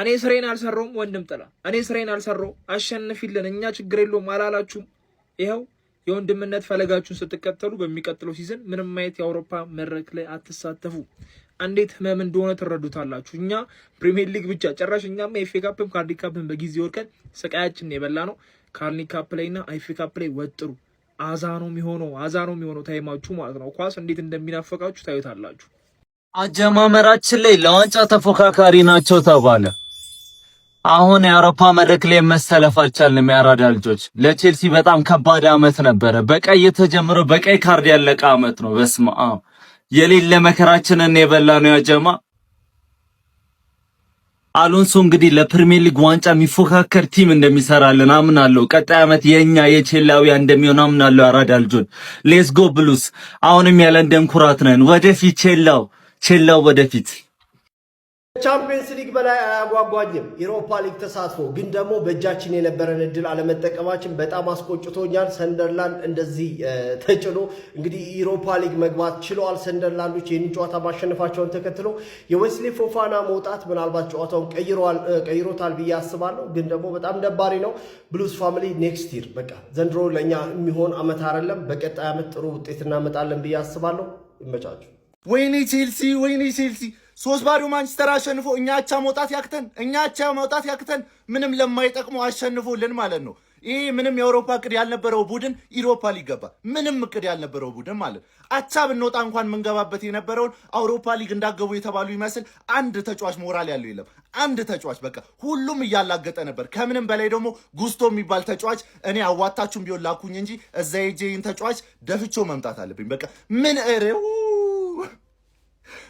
እኔ ስሬን አልሰራውም ወንድም ጥላ እኔ ስሬን አልሰራው አሸንፊልን እኛ ችግር የለውም አላላችሁም ይሄው የወንድምነት ፈለጋችሁን ስትከተሉ በሚቀጥለው ሲዝን ምንም ማየት የአውሮፓ መድረክ ላይ አትሳተፉ እንዴት ህመም እንደሆነ ትረዱታላችሁ እኛ ፕሪሚየር ሊግ ብቻ ጨራሽ እኛማ ኤፍኤ ካፕም ካርዲ ካፕም በጊዜ ወርቀን ስቃያችን የበላ ነው ካርኒ ካፕ ላይና ኤፍኤ ካፕ ላይ ወጥሩ አዛኖ የሚሆነው ታይማችሁ ማለት ነው ኳስ እንዴት እንደሚናፈቃችሁ ታዩታላችሁ አጀማመራችን ላይ ለዋንጫ ተፎካካሪ ናቸው ተባለ አሁን የአውሮፓ መድረክ ላይ መሰለፍ አልቻልንም ያራዳ ልጆች ለቼልሲ በጣም ከባድ አመት ነበረ በቀይ ተጀምሮ በቀይ ካርድ ያለቀ አመት ነው በስመአ የሌለ መከራችንን የበላ ነው ያጀማ አሎንሶ እንግዲህ ለፕሪሚየር ሊግ ዋንጫ የሚፎካከር ቲም እንደሚሰራልን አምናለሁ ቀጣይ አመት የኛ የቼላዊያ እንደሚሆን አምናለሁ ያራዳ ልጆች ሌትስ ጎ ብሉስ አሁንም ያለንደን ኩራት ነን ወደፊት ቼላው ወደፊት ቻምፒየንስ ሊግ በላይ አያጓጓኝም ዩሮፓ ሊግ ተሳትፎ ግን ደግሞ በእጃችን የነበረን እድል አለመጠቀማችን በጣም አስቆጭቶኛል ሰንደርላንድ እንደዚህ ተጭኖ እንግዲህ ዩሮፓ ሊግ መግባት ችለዋል ሰንደርላንዶች የኒ ጨዋታ ማሸነፋቸውን ተከትሎ የዌስሊ ፎፋና መውጣት ምናልባት ጨዋታውን ቀይሮታል ብዬ አስባለሁ ግን ደግሞ በጣም ደባሪ ነው ብሉስ ፋሚሊ ኔክስት ይር በቃ ዘንድሮ ለኛ የሚሆን አመት አይደለም በቀጣይ አመት ጥሩ ውጤት እናመጣለን ብዬ አስባለሁ ይመቻችሁ ወይኔ ቼልሲ 3-0 ማንቸስተር አሸንፎ እኛ አቻ መውጣት ያክተን ምንም ለማይጠቅመው አሸንፎልን ማለት ነው ይሄ ምንም የአውሮፓ እቅድ ያልነበረው ቡድን ዩሮፓ ሊግ ገባ ምንም እቅድ ያልነበረው ቡድን ማለት አቻ ብንወጣ እንኳን መንገባበት የነበረውን አውሮፓ ሊግ እንዳገቡ የተባሉ ይመስል አንድ ተጫዋች ሞራል ያለው የለም አንድ ተጫዋች በቃ ሁሉም እያላገጠ ነበር ከምንም በላይ ደግሞ ጉስቶ የሚባል ተጫዋች እኔ አዋጣችሁም ቢሆን ላኩኝ እንጂ እዛ የጄን ተጫዋች ደፍቾ መምጣት አለብኝ በቃ ምን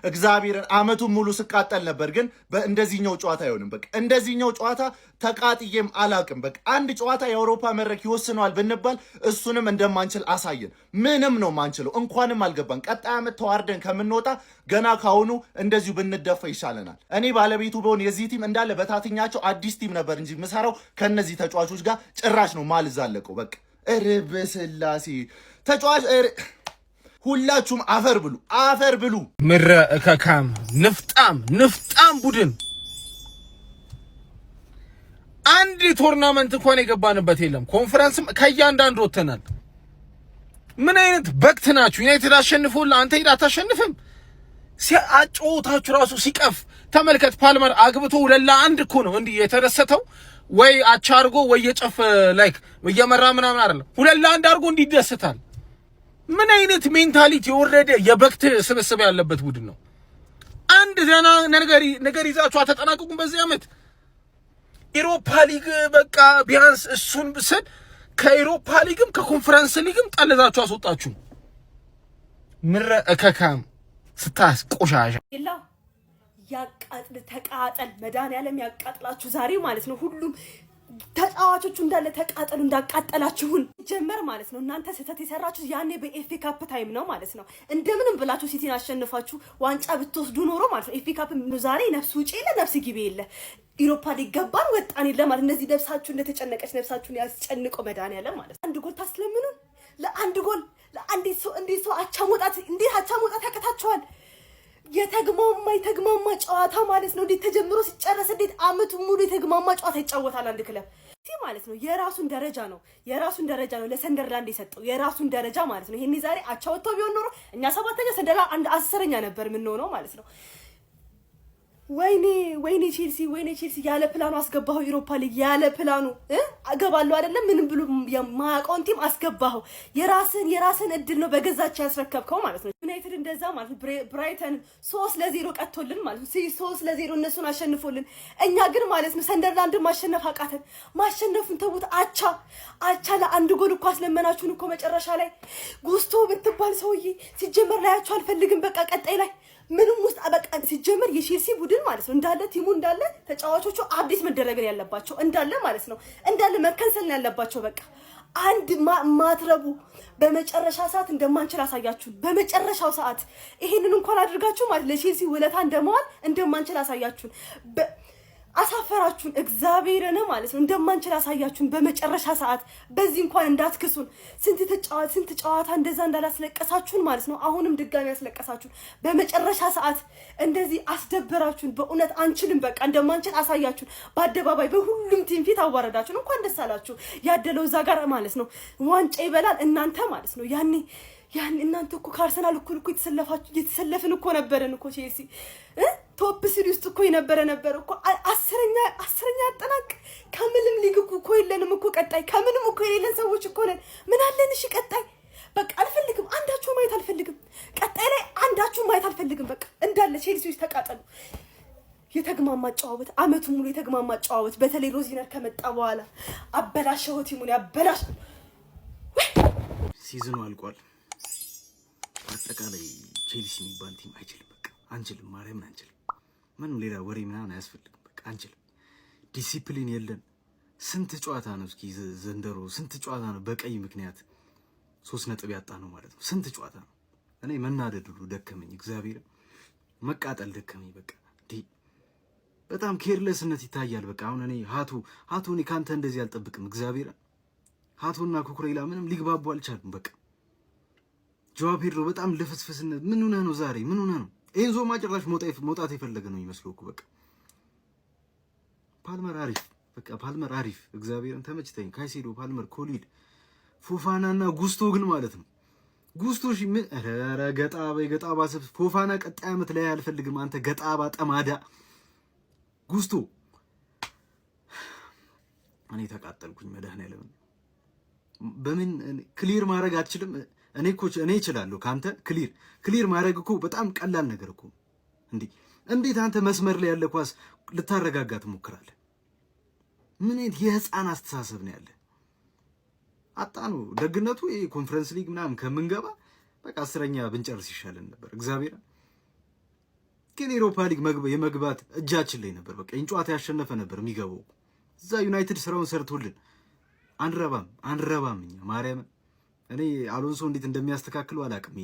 እግዚአብሔርን አመቱን ሙሉ ስቃጠል ነበር ግን እንደዚህኛው ጨዋታ አይሆንም በቃ እንደዚህኛው ጨዋታ ተቃጥዬም አላቅም በቃ አንድ ጨዋታ የአውሮፓ መድረክ ይወስነዋል ብንባል እሱንም እንደማንችል አሳየን ምንም ነው ማንችለው እንኳንም አልገባን ቀጣይ አመት ተዋርደን ከምንወጣ ገና ካሁኑ እንደዚሁ ብንደፋ ይሻለናል እኔ ባለቤቱ በሆነ የዚህ ቲም እንዳለ በታትኛቸው አዲስ ቲም ነበር እንጂ ምሰራው ከነዚህ ተጫዋቾች ጋር ጭራሽ ነው ማልዛለቀው በቃ በስላሴ ተጫዋች ሁላችሁም አፈር ብሉ ምረ ከካም ንፍጣም ቡድን አንድ ቶርናመንት እንኳን የገባንበት የለም ኮንፈረንስም ከያንዳንዱ ወተናል ምን አይነት በክት ናችሁ ዩናይትድ አሸንፎላ አንተ ሄዳ አታሸንፍም ሲያጫውታችሁ ራሱ ሲቀፍ ተመልከት ፓልመር አግብቶ ለላ አንድ እኮ ነው እንዴ የተደሰተው ወይ አቻርጎ ወይ የጨፈ ላይክ ወየመራ ምናምን አይደለም ሁለት ለአንድ አርጎ እንዲደሰታል ምን አይነት ሜንታሊቲ የወረደ የበክት ስብስብ ያለበት ቡድን ነው አንድ ዘና ነገር ይዛችሁ አተጠናቀቁም በዚህ አመት ኢሮፓ ሊግ በቃ ቢያንስ እሱን ብሰድ ከኢሮፓ ሊግም ከኮንፈረንስ ሊግም ጠለዛችሁ አስወጣችሁ ምረ እከካም ስታስ ቆሻሻ ይላ ያቃጥል ተቃጠል መድኃኒዓለም ያቃጥላችሁ ዛሬ ማለት ነው ሁሉም ተጫዋቾቹ እንዳለ ተቃጠሉ እንዳቃጠላችሁን ጀመር ማለት ነው እናንተ ስህተት የሰራችሁ ያኔ በኤፍኤ ካፕ ታይም ነው ማለት ነው እንደምንም ብላችሁ ሲቲን አሸንፋችሁ ዋንጫ ብትወስዱ ኖሮ ማለት ነው ኤፍኤ ካፕ ዛሬ ነፍስ ውጪ ለነፍስ ግቢ የለ ኢሮፓ ሊግ ገባን ወጣን ለማለት እነዚህ ነፍሳችሁ እንደተጨነቀች ነፍሳችሁን ያስጨንቀው መድኃኒዓለም ማለት አንድ ጎል ታስለምኑ ለአንድ ጎል ለአንዲት ሰው አቻ መውጣት ያከታችኋል የተግማማ ጨዋታ ማለት ነው እንዴት ተጀምሮ ሲጨረስ እንዴት አመቱ ሙሉ የተግማማ ጨዋታ ይጫወታል አንድ ክለብ ማለት ነው የራሱን ደረጃ ነው ለሰንደርላንድ የሰጠው የራሱን ደረጃ ማለት ነው ይሄኔ ዛሬ አቻ ወጥቶ ቢሆን ኖሮ እኛ 7ኛ ሰንደርላንድ አንድ 10ኛ ነበር ምን ሆነው ማለት ነው ወይኔ ቼልሲ ያለ ፕላኑ አስገባው ዩሮፓ ሊግ ያለ ፕላኑ አገባለሁ አይደለም ምንም ብሎ የማያውቀውን ቲም አስገባው የራስን እድል ነው በገዛች ያስረከብከው ማለት ነው ዩናይትድ እንደዛ ማለት ነው ብራይተን 3-0 ቀጥቶልን ማለት ነው 3-0 እነሱን አሸንፎልን እኛ ግን ማለት ነው ሰንደርላንድ ማሸነፉን ተውት አቻ ለአንድ ጎል እኮ አስለመናችሁን እኮ መጨረሻ ላይ ጉስቶ ብትባል ሰውዬ ሲጀመር ላያችሁ አልፈልግም በቃ ቀጣይ ላይ ምንም ውስጥ አበቃ ሲጀመር የቼልሲ ቡድን ማለት ነው እንዳለ ቲሙ እንዳለ ተጫዋቾቹ አፕዴት መደረግ ያለባቸው እንዳለ ማለት ነው እንዳለ መከንሰል ያለባቸው በቃ አንድ ማትረቡ በመጨረሻ ሰዓት እንደማንችል አሳያችሁ በመጨረሻው ሰዓት ይሄንን እንኳን አድርጋችሁ ማለት ለቼልሲ ውለታ እንደማንችል አሳያችሁ አሳፈራችሁ አሳያችሁን እግዚአብሔርን ማለት ነው እንደማንችል አሳያችሁን በመጨረሻ ሰዓት በዚህ እንኳን እንዳትክሱን ስንት ጨዋታ እንደዛ እንዳላስለቀሳችሁን ማለት ነው አሁንም ድጋሚ ያስለቀሳችሁን በመጨረሻ ሰዓት እንደዚህ አስደበራችሁን በእውነት አንችልም በቃ እንደማንችል አሳያችሁን በአደባባይ በሁሉም ቲም ፊት አዋረዳችሁን እንኳን ደስ አላችሁ ያደለው እዛ ጋር ማለት ነው ዋንጫ ይበላል እናንተ ማለት ነው ያኔ እናንተ እኮ ከአርሰናል እኮ የተሰለፍን እኮ ነበረን እኮ ቼልሲ ቶፕ 3 ውስጥ እኮ ነበር እኮ አስረኛ አጠናቅ ከምንም ሊግ እኮ የለንም እኮ ቀጣይ ከምንም እኮ የሌለን ሰዎች እኮ ነን ምን አለን እሺ ቀጣይ በቃ አልፈልግም አንዳችሁ ማየት አልፈልግም ቀጣይ ላይ አንዳችሁ ማየት አልፈልግም በቃ እንዳለ ቼልሲዎች ተቃጠሉ የተግማማ ጨዋወት አመቱ ሙሉ የተግማማ ጨዋወት በተለይ ሮዚነር ከመጣ በኋላ አበላሸው ቲሙን ያበላሽ ሲዝኑ አልቋል አጠቃላይ ቼልሲ የሚባል ቲም አይችልም በቃ አንችልም ማርያምን አንችልም ምንም ሌላ ወሬ ምናምን አያስፈልግም በቃ አንችልም ዲሲፕሊን የለን ስንት ጨዋታ ነው እስኪ ዘንደሮ ስንት ጨዋታ ነው በቀይ ምክንያት 3 ነጥብ ያጣ ነው ማለት ነው ስንት ጨዋታ ነው እኔ መናደድ ሁሉ ደከመኝ እግዚአብሔር መቃጠል ደከመኝ በቃ በጣም ኬርለስነት ይታያል በቃ አሁን እኔ ሃቱ እኔ ካንተ እንደዚህ አልጠብቅም እግዚአብሔር ሃቱና ኩኩሬላ ምንም ሊግባቡ አልቻሉም በቃ ጆዋ ፔድሮ በጣም ለፍስፍስነት ምን ሆነ ነው ዛሬ ምን ሆነ ነው ኤንዞ ማጭራሽ መውጣት የፈለገ ነው የሚመስለው እኮ በቃ ፓልመር አሪፍ እግዚአብሔርን ተመችተኝ ካይሴዶ ፓልመር ኮሊድ ፎፋናና ጉስቶ ግን ማለት ነው ጉስቶ እሺ ምን ኧረ ገጣባ ሰብ ፎፋና ቀጣይ አመት ላይ አልፈልግም አንተ ገጣባ ጠማዳ ጉስቶ እኔ ተቃጠልኩኝ መድኃኒዓለም በምን ክሊር ማድረግ አትችልም እኔ እችላለሁ ካንተ ክሊር ማድረግ እኮ በጣም ቀላል ነገር እኮ እንዴት አንተ መስመር ላይ ያለ ኳስ ልታረጋጋ ትሞክራለህ ምን የህፃን አስተሳሰብ ነው ያለ አጣኑ ደግነቱ ኮንፈረንስ ሊግ ምናምን ከምንገባ በቃ 10ኛ ብንጨርስ ይሻለን ነበር እግዚአብሔር ግን ኤሮፓ ሊግ የመግባት እጃችን ላይ ነበር በቃ እንጫዋታ ያሸነፈ ነበር የሚገባው እዛ ዩናይትድ ስራውን ሰርቶልን አንረባም እኛ ማርያም እኔ አሎንሶ እንዴት እንደሚያስተካክለው አላቅም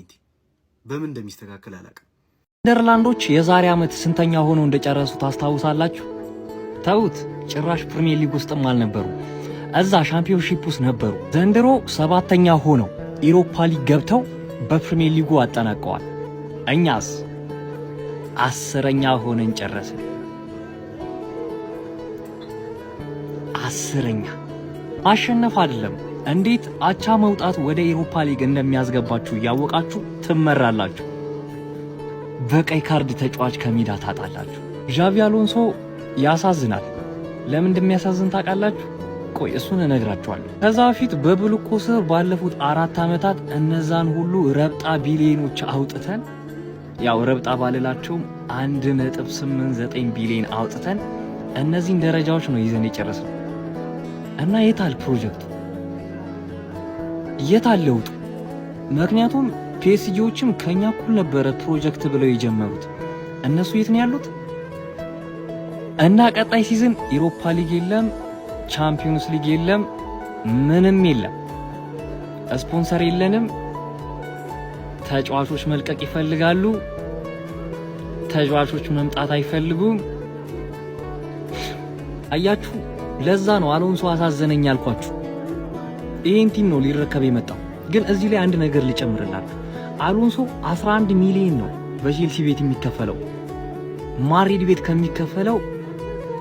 በምን እንደሚስተካከል አላቅም ኔዘርላንዶች የዛሬ አመት ስንተኛ ሆኖ እንደጨረሱ ታስታውሳላችሁ ተውት ጭራሽ ፕሪሚየር ሊግ ውስጥም አልነበሩ እዛ ሻምፒዮንሺፕ ውስጥ ነበሩ ዘንድሮ 7ኛ ሆነው ኢሮፓ ሊግ ገብተው በፕሪሚየር ሊጉ አጠናቀዋል እኛስ 10ኛ ሆነን ጨረስን 10ኛ ማሸነፍ አይደለም እንዴት አቻ መውጣት ወደ ኢሮፓ ሊግ እንደሚያስገባችሁ ያወቃችሁ ትመራላችሁ በቀይ ካርድ ተጫዋች ከሜዳ ታጣላችሁ ዣቪ አሎንሶ ያሳዝናል ለምን እንደሚያሳዝን ታውቃላችሁ ቆይ እሱን እነግራችኋለሁ ከዛ በፊት በብሉኮ ስር ባለፉት 4 አመታት እነዛን ሁሉ ረብጣ ቢሊዮኖች አውጥተን ያው ረብጣ ባለላቸው 1.89 ቢሊዮን አውጥተን እነዚህን ደረጃዎች ነው ይዘን የጨረስነው እና የታል ፕሮጀክቱ የታል ለውጡ ምክንያቱም ፒኤስጂዎችም ከኛ እኩል ነበረ ፕሮጀክት ብለው የጀመሩት እነሱ የት ነው ያሉት እና ቀጣይ ሲዝን ኢሮፓ ሊግ የለም ቻምፒዮንስ ሊግ የለም ምንም የለም ስፖንሰር የለንም ተጫዋቾች መልቀቅ ይፈልጋሉ ተጫዋቾች መምጣት አይፈልጉም አያችሁ ለዛ ነው አሎንሶ አሳዘነኝ ያልኳችሁ ይሄን ቲም ነው ሊረከብ የመጣው ግን እዚህ ላይ አንድ ነገር ልጨምርላችሁ አሎንሶ 11 ሚሊዮን ነው በቼልሲ ቤት የሚከፈለው ማድሪድ ቤት ከሚከፈለው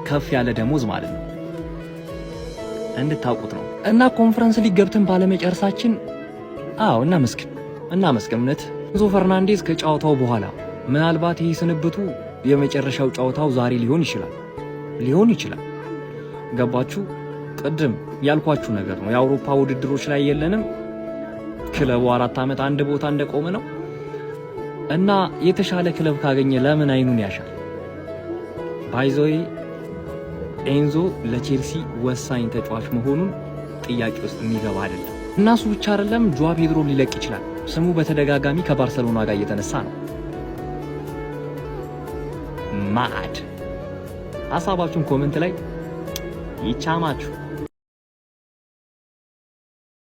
ከፍ ያለ ደሞዝ ማለት ነው እንድታውቁት ነው እና ኮንፈረንስ ሊግ ገብተን ባለመጨረሳችን እናመስግን እውነት ኤንዞ ፈርናንዴዝ ከጨዋታው በኋላ ምናልባት ይሄ ስንብቱ የመጨረሻው ጨዋታው ዛሬ ሊሆን ይችላል ገባችሁ ቅድም ያልኳችሁ ነገር ነው የአውሮፓ ውድድሮች ላይ የለንም ክለቡ 4 አመት አንድ ቦታ እንደቆመ ነው እና የተሻለ ክለብ ካገኘ ለምን አይኑን ያሻል ባይዞይ ኤንዞ ለቼልሲ ወሳኝ ተጫዋች መሆኑን ጥያቄ ውስጥ የሚገባ አይደለም እና እሱ ብቻ አይደለም ጆዋ ፔድሮ ሊለቅ ይችላል ስሙ በተደጋጋሚ ከባርሰሎና ጋር እየተነሳ ነው ሀሳባችሁን ኮሜንት ላይ ይቻማችሁ